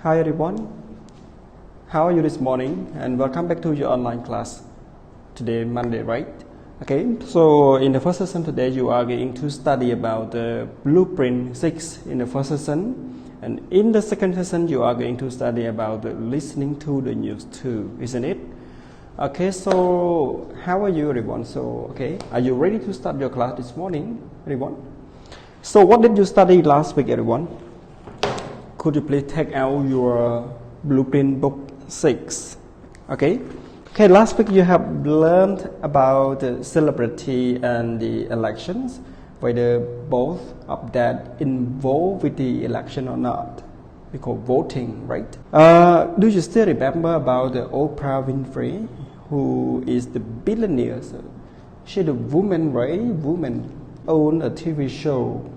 Hi everyone, how are you this morning and welcome back to your online class. Today Monday, right? Okay, so in the first session today you are going to study about the blueprint 6 in the first session, and in the second session you are going to study about the listening to the news too, isn't it? Okay, so how are you everyone? So okay, are you ready to start your class this morning, everyone? So what did you study last week, everyone? Could you please take out your blueprint book 6? Okay. Okay, last week you have learned about the celebrity and the elections, whether both of that involved with the election or not. We call voting, right? Do you still remember about the Oprah Winfrey, who is the billionaire? She's a woman, right? Woman own a TV show.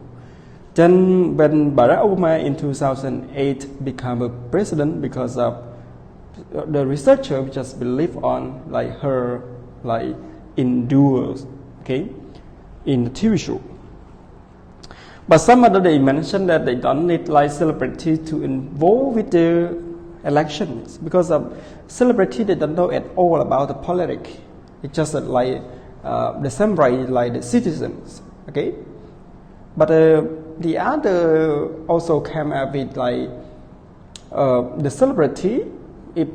Then when Barack Obama in 2008 became a president, because of the researcher just believe on like her like endures, okay, in the TV show. But some other they mentioned that they don't need like celebrity to involve with the elections, because of celebrity they don't know at all about the politics. It's just like the same right like the citizens, okay. But the other also came up with like the celebrity, if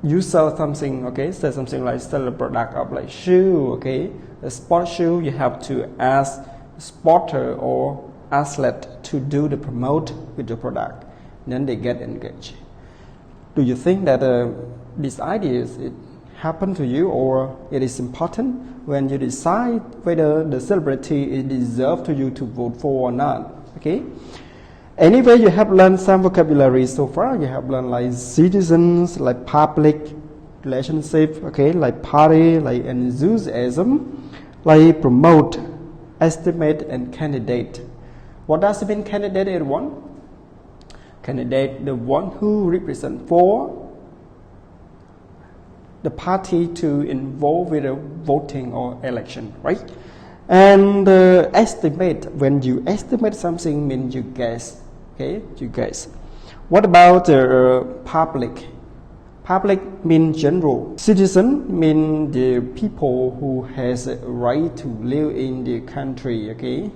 you sell something, okay, sell something like sell a product of like shoe, okay, a sport shoe, you have to ask spotter or athlete to do the promote with the product, then they get engaged. Do you think that these ideas it happen to you, or it is important when you decide whether the celebrity is deserved to you to vote for or not? Okay. Anyway, you have learned some vocabulary so far. You have learned like citizens, like public relationship, okay, like party, like enthusiasm, like promote, estimate, and candidate. What does it mean, candidate, everyone? Candidate, the one who represents for the party to involve with a voting or election, right? And estimate, when you estimate something, means you guess, okay, you guess. What about the public? Public means general. Citizen means the people who has a right to live in the country, okay.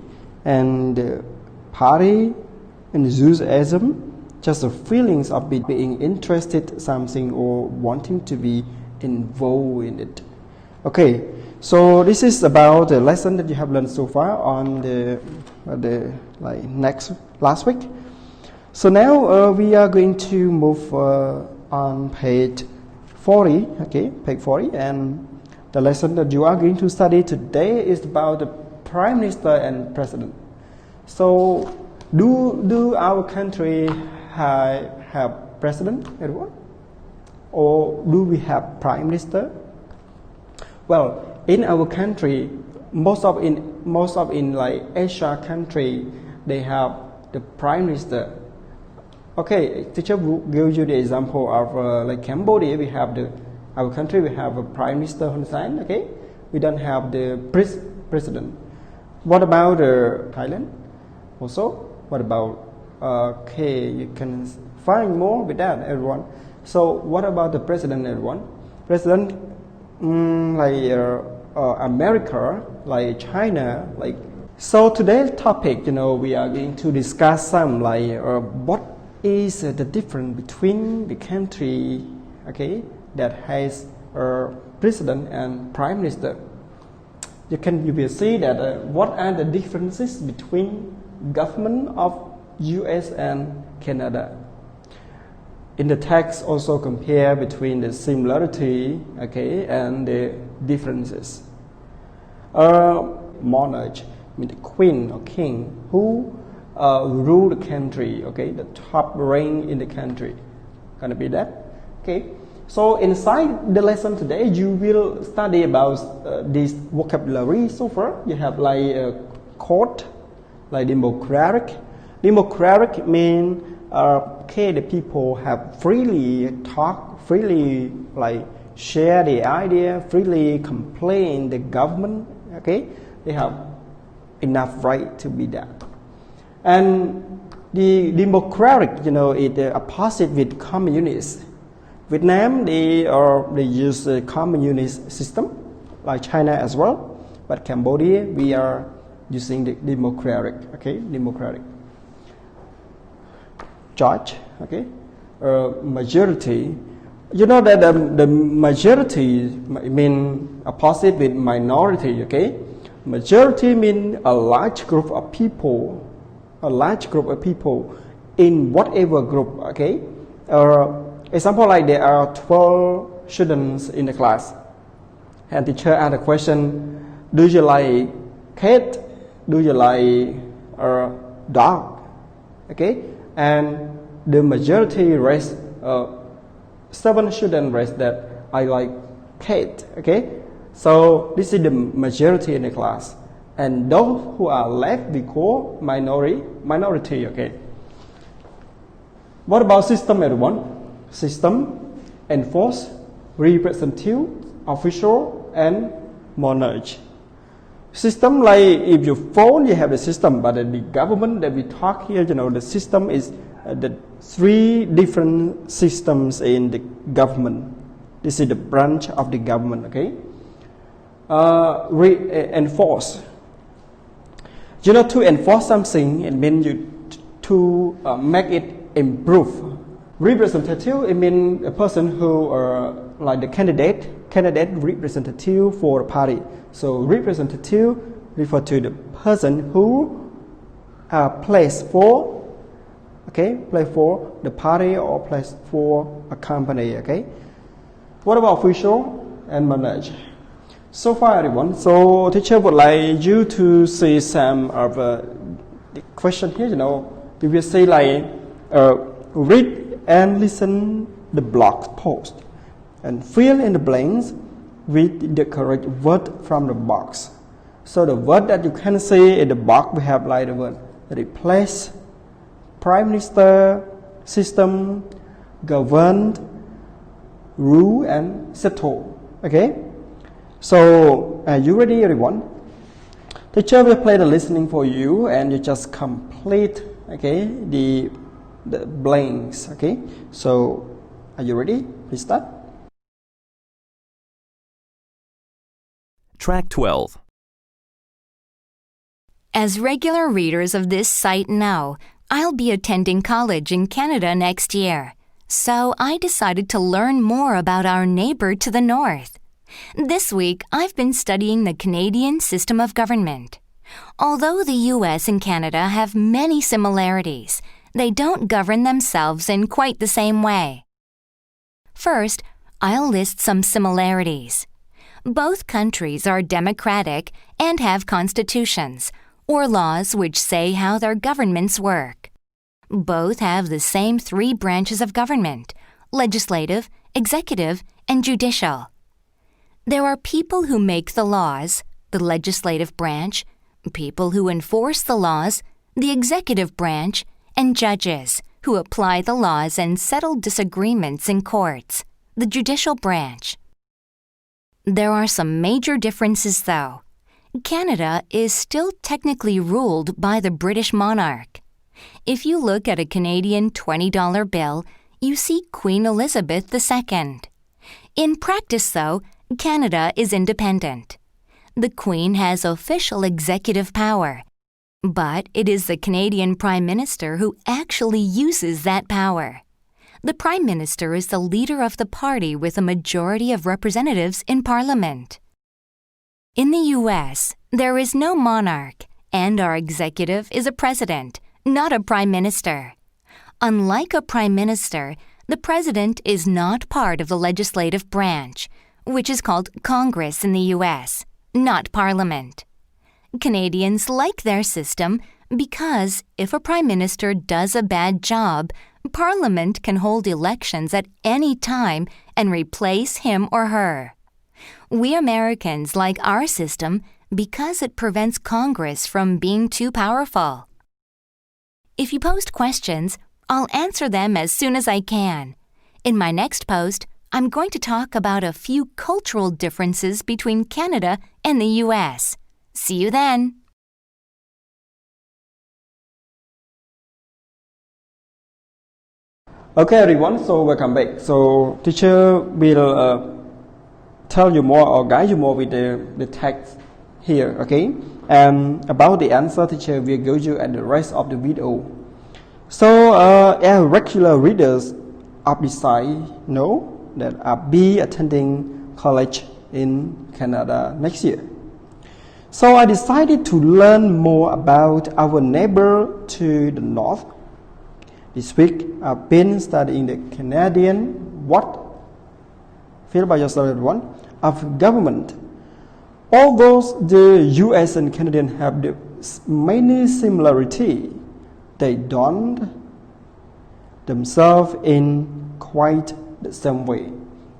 And party, enthusiasm, just the feelings of being interested in something or wanting to be involved in it. Okay, so this is about the lesson that you have learned so far on the like last week. So now we are going to move on page 40. Okay, page 40, and the lesson that you are going to study today is about the Prime Minister and President. So do our country have president, everyone? Or do we have Prime Minister? Well, in our country, most of in like Asia country, they have the Prime Minister. Okay, teacher will give you the example of like Cambodia. We have our country. We have a Prime Minister Hun Sen. Okay, we don't have the president. What about Thailand? Also, what about okay? You can find more with that, everyone. So what about the president, everyone? President, like America, like China, like. So today's topic, we are going to discuss some like what is the difference between the country, okay, that has a president and prime minister. You will see that what are the differences between government of U.S. and Canada. In the text, also compare between the similarity, okay, and the differences. Monarch, the queen or king, who rule the country, okay, the top rank in the country. Gonna be that, okay. So inside the lesson today, you will study about this vocabulary. So far, you have like court, like democratic. Democratic means okay, the people have freely talk, freely like share the idea, freely complain the government, okay, they have enough right to be that. And The democratic, is the opposite with communist. Vietnam, they use the communist system, like China as well. But Cambodia, we are using the democratic, democratic. George, majority. You know that the majority mean opposite with minority, Majority mean a large group of people in whatever group, example, like there are 12 students in the class, and teacher asked a question, do you like cat? Do you like dog? And the majority raised 7 students raised that I like cat. So this is the majority in the class, and those who are left we call minority. What about system, everyone? System enforce representative, official, and monarch. System, like if your phone, you have the system, but the government that we talk here, the system is the 3 different systems in the government. This is the branch of the government, enforce. To enforce something, it means to make it improve. Representative, it means a person who like the candidate representative for a party. So representative refer to the person who plays for the party or plays for a company. What about official and monarch? So far, everyone. So teacher would like you to see some of the question here. We will say like read and listen the blog post and fill in the blanks with the correct word from the box. So the word that you can see in the box, we have like the word replace, prime minister, system, governed, rule, and settle. So are you ready, everyone? Teacher will play the listening for you, and you just complete the blanks. So are you ready? Please start. Track 12. As regular readers of this site know, I'll be attending college in Canada next year, so I decided to learn more about our neighbor to the north. This week, I've been studying the Canadian system of government. Although the U.S. and Canada have many similarities, they don't govern themselves in quite the same way. First, I'll list some similarities. Both countries are democratic and have constitutions, or laws which say how their governments work. Both have the same 3 branches of government: legislative, executive, and judicial. There are people who make the laws, the legislative branch, people who enforce the laws, the executive branch, and judges who apply the laws and settle disagreements in courts, the judicial branch. There are some major differences, though. Canada is still technically ruled by the British monarch. If you look at a Canadian $20 bill, you see Queen Elizabeth II. In practice, though, Canada is independent. The Queen has official executive power, but it is the Canadian Prime Minister who actually uses that power. The Prime Minister is the leader of the party with a majority of representatives in Parliament. In the U.S., there is no monarch, and our executive is a president, not a prime minister. Unlike a prime minister, the president is not part of the legislative branch, which is called Congress in the U.S., not Parliament. Canadians like their system because if a prime minister does a bad job, Parliament can hold elections at any time and replace him or her. We Americans like our system because it prevents Congress from being too powerful. If you post questions, I'll answer them as soon as I can. In my next post, I'm going to talk about a few cultural differences between Canada and the U.S. See you then! Okay, everyone, so welcome back. So, teacher will tell you more or guide you more with the text here, okay? And about the answer, teacher will give you at the rest of the video. So, regular readers of this site know that I'll be attending college in Canada next year. So I decided to learn more about our neighbor to the north. This week I've been studying the Canadian feel by yourself one of government. Although the US and Canadian have many similarity, they don't themselves in quite the same way.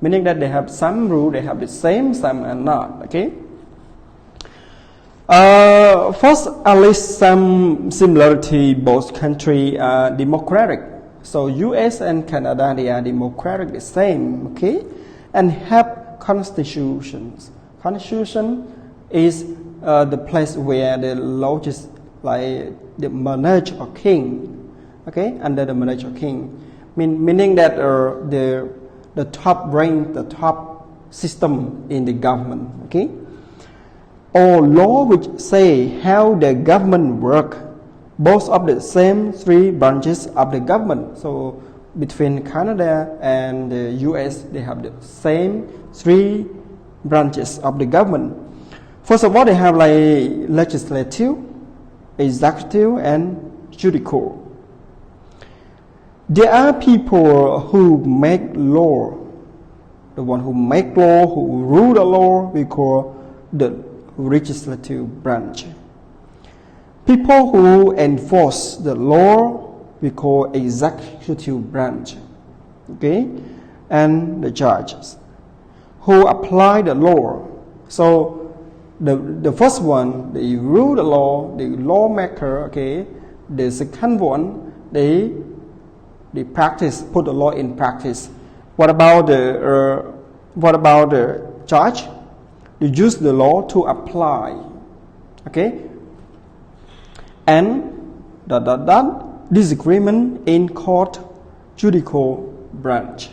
Meaning that they have some rule, they have the same, some and not. Okay. First, at least some similarity. Both countries are democratic. So U.S. and Canada, they are democratic, the same, okay, and have constitutions. Constitution is the place where the largest, like the monarch or king, okay, under the monarch or king, meaning that the top rank, the top system in the government, okay. Or law which say how the government work, both of the same three branches of the government. So between Canada and the US, they have the same three branches of the government. First of all, they have like legislative, executive, and judicial. There are people who make law. The one who make law, who rule the law, we call the legislative branch. People who enforce the law, we call executive branch. Okay, and the judges who apply the law. So the first one, they rule the law, the lawmaker. Okay, the second one, they practice, put the law in practice. What about the judge? They use the law to apply, okay, and disagreement in court, judicial branch.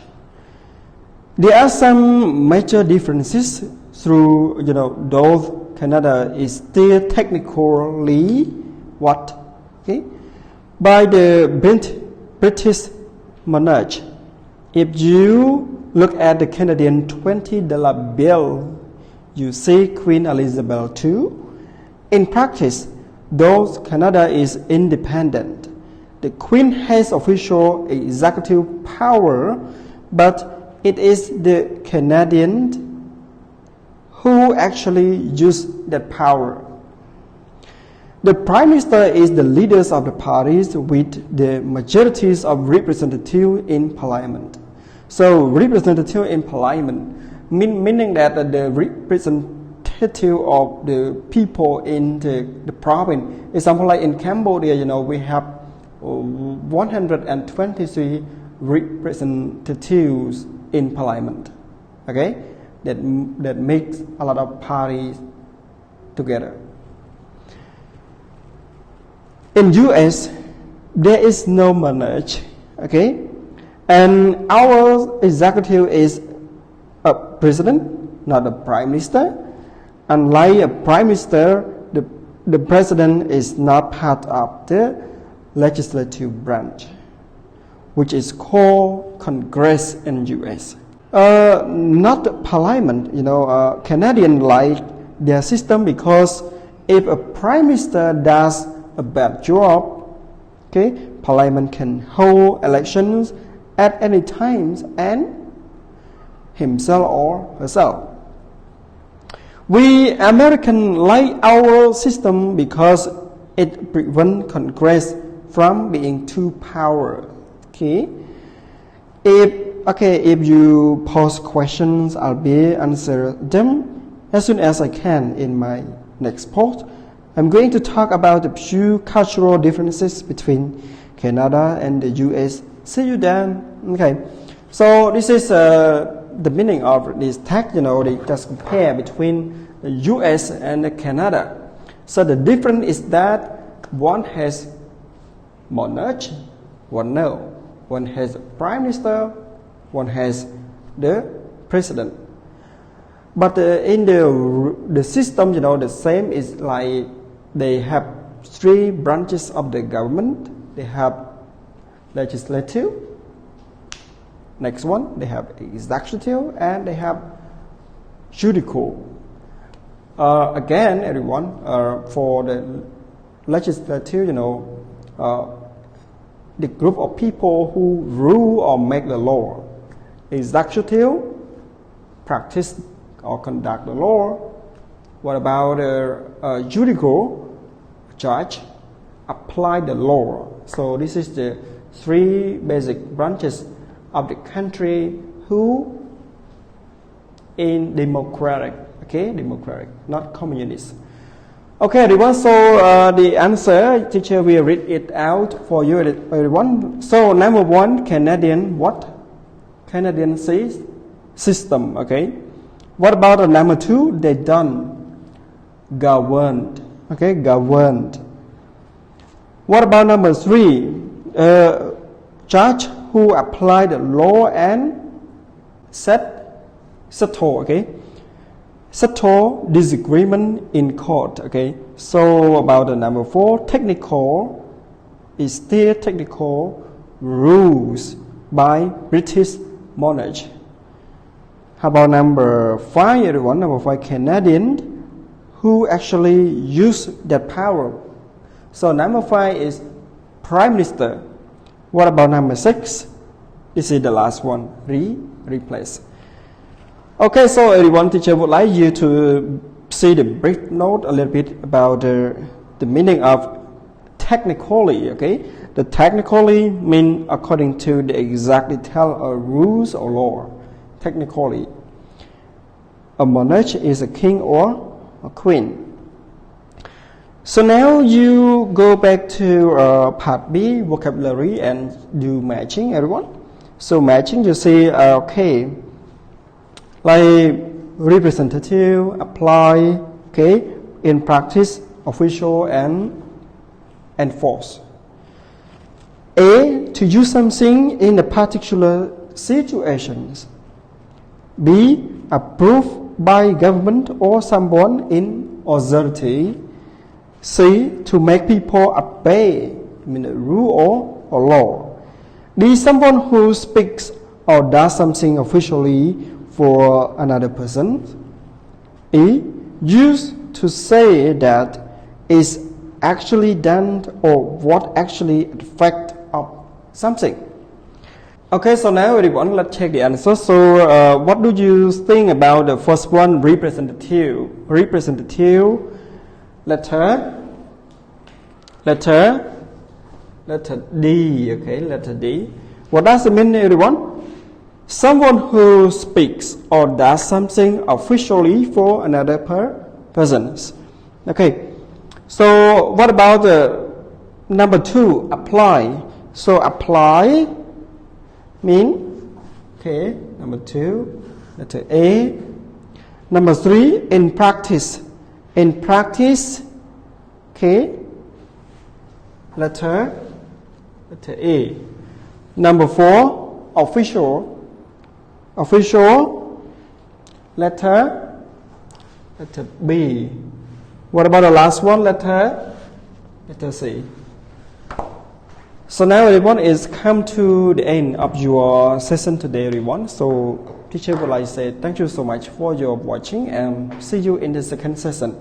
There are some major differences through, though Canada is still technically okay, by the British monarch. If you look at the Canadian $20 bill, you see Queen Elizabeth II. In practice, though Canada is independent, the Queen has official executive power, but it is the Canadian who actually use that power. The Prime Minister is the leaders of the parties with the majorities of representatives in Parliament. So representative in Parliament meaning that the representative of the people in the province. Example, like in Cambodia, we have 123 representatives in Parliament. Okay, that makes a lot of parties together. In US, there is no monarch. Okay, and our executive is a president, not a prime minister. Unlike a prime minister, the president is not part of the legislative branch, which is called Congress in US. Not Parliament, Canadian like their system, because if a prime minister does a bad job, okay, Parliament can hold elections at any time and himself or herself. We Americans like our system because it prevents Congress from being too powerful. Okay. If you pose questions, I'll be answer them as soon as I can in my next post. I'm going to talk about the few cultural differences between Canada and the US. See you then. Okay. So this is the meaning of this text. They just compare between the US and the Canada. So the difference is that one has monarch, one no. One has the prime minister, one has the president. But in the system, the same is like they have three branches of the government. They have legislative, next one they have executive, and they have judicial. Again, everyone, for the legislative, the group of people who rule or make the law. Executive, practice or conduct the law. What about the judicial? Judge, apply the law. So this is the three basic branches of the country who in democratic, democratic, not communist. Okay, everyone, so the answer, teacher will read it out for you, everyone. So number one, Canadian what? Canadian system, okay. What about the number two? They done, governed, okay, governed. What about number three? Judge who apply the law and settle, okay. Settle disagreement in court, okay. So about the number four, technical is still technical rules by British monarch. How about number five, everyone? Number five, Canadian who actually use that power. So number five is prime minister. What about number six? This is the last one, replace. Okay, so everyone, teacher would like you to see the brief note a little bit about the meaning of technically, okay? The technically mean according to the exact detail of rules or law. Technically, a monarch is a king or a queen. So now you go back to part B, vocabulary, and do matching, everyone. So matching, you see, okay, like representative, apply, okay, in practice, official, and enforce. A, to use something in a particular situations. B, approved by government or someone in authority. C, to make people obey, rule or law. D, someone who speaks or does something officially for another person. E, used to say that is actually done or what actually affect of something. Okay, so now everyone, let's check the answer. So what do you think about the first one, representative? Representative, letter D, okay, letter D. What does it mean, everyone? Someone who speaks or does something officially for another person. Okay, so what about the number two, apply? So apply mean, okay, number two, letter A. Number three, in practice. In practice, okay, letter A. Number four, official. Official, letter B. What about the last one, letter C? So now everyone is come to the end of your session today, everyone. So teacher would like to say thank you so much for your watching and see you in the second session.